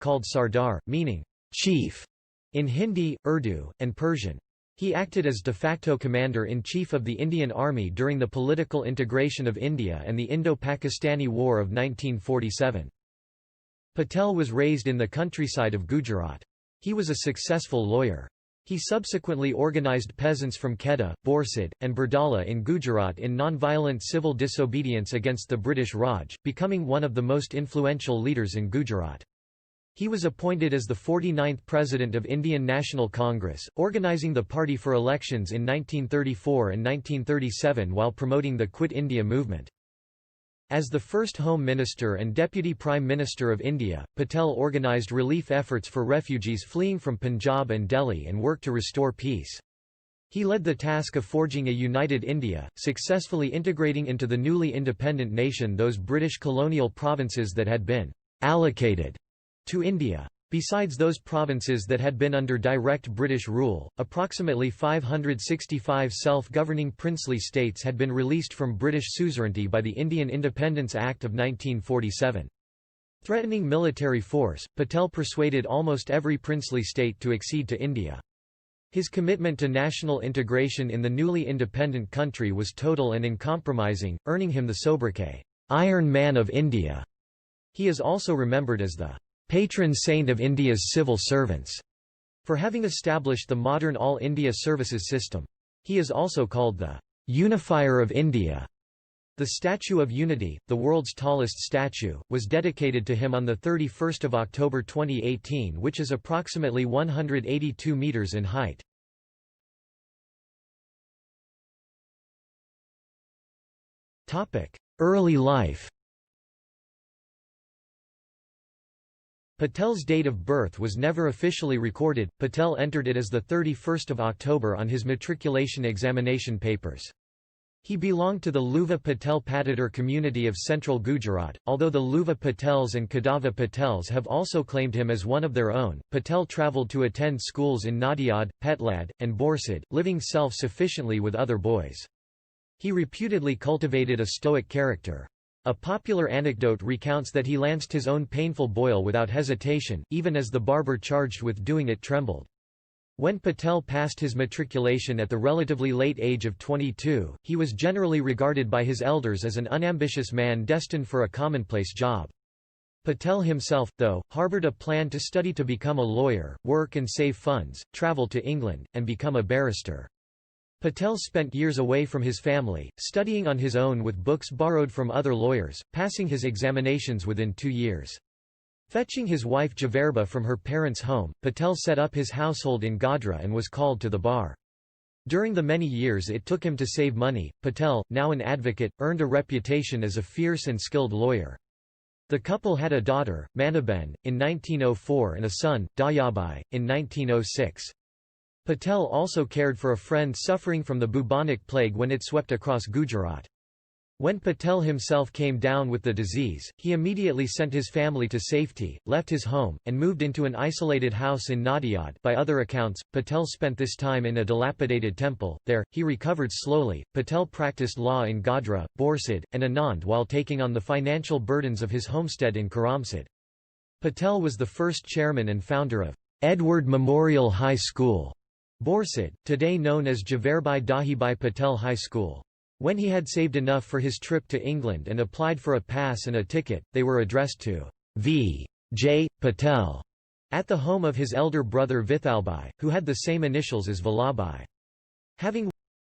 called Sardar, meaning chief, in Hindi, Urdu, and Persian. He acted as de facto commander-in-chief of the Indian Army during the political integration of India and the Indo-Pakistani War of 1947. Patel was raised in the countryside of Gujarat. He was a successful lawyer. He subsequently organized peasants from Kedah, Borsid, and Bardoli in Gujarat in non-violent civil disobedience against the British Raj, becoming one of the most influential leaders in Gujarat. He was appointed as the 49th President of Indian National Congress, organizing the party for elections in 1934 and 1937 while promoting the Quit India movement. As the first Home Minister and Deputy Prime Minister of India, Patel organised relief efforts for refugees fleeing from Punjab and Delhi and worked to restore peace. He led the task of forging a united India, successfully integrating into the newly independent nation those British colonial provinces that had been allocated to India. Besides those provinces that had been under direct British rule, approximately 565 self-governing princely states had been released from British suzerainty by the Indian Independence Act of 1947. Threatening military force, Patel persuaded almost every princely state to accede to India. His commitment to national integration in the newly independent country was total and uncompromising, earning him the sobriquet, "Iron Man of India." He is also remembered as the patron saint of India's civil servants, for having established the modern All India Services system. He is also called the unifier of India. The Statue of Unity, the world's tallest statue, was dedicated to him on 31 October 2018, which is approximately 182 meters in height. Early life. Patel's date of birth was never officially recorded. Patel entered it as 31 October on his matriculation examination papers. He belonged to the Luva Patel Patidar community of central Gujarat, although the Luva Patels and Kadava Patels have also claimed him as one of their own. Patel travelled to attend schools in Nadiad, Petlad, and Borsid, living self-sufficiently with other boys. He reputedly cultivated a stoic character. A popular anecdote recounts that he lanced his own painful boil without hesitation, even as the barber charged with doing it trembled. When Patel passed his matriculation at the relatively late age of 22, he was generally regarded by his elders as an unambitious man destined for a commonplace job. Patel himself, though, harbored a plan to study to become a lawyer, work and save funds, travel to England, and become a barrister. Patel spent years away from his family, studying on his own with books borrowed from other lawyers, passing his examinations within 2 years. Fetching his wife Javerba from her parents' home, Patel set up his household in Godhra and was called to the bar. During the many years it took him to save money, Patel, now an advocate, earned a reputation as a fierce and skilled lawyer. The couple had a daughter, Manaben, in 1904 and a son, Dayabai, in 1906. Patel also cared for a friend suffering from the bubonic plague when it swept across Gujarat. When Patel himself came down with the disease, he immediately sent his family to safety, left his home, and moved into an isolated house in Nadiad. By other accounts, Patel spent this time in a dilapidated temple. There, he recovered slowly. Patel practiced law in Godhra, Borsid, and Anand while taking on the financial burdens of his homestead in Karamsad. Patel was the first chairman and founder of Edward Memorial High School, Borsid, today known as Javerbai Dahibai Patel High School. When he had saved enough for his trip to England and applied for a pass and a ticket, they were addressed to V. J. Patel at the home of his elder brother Vithalbai, who had the same initials as Vallabhbhai. Having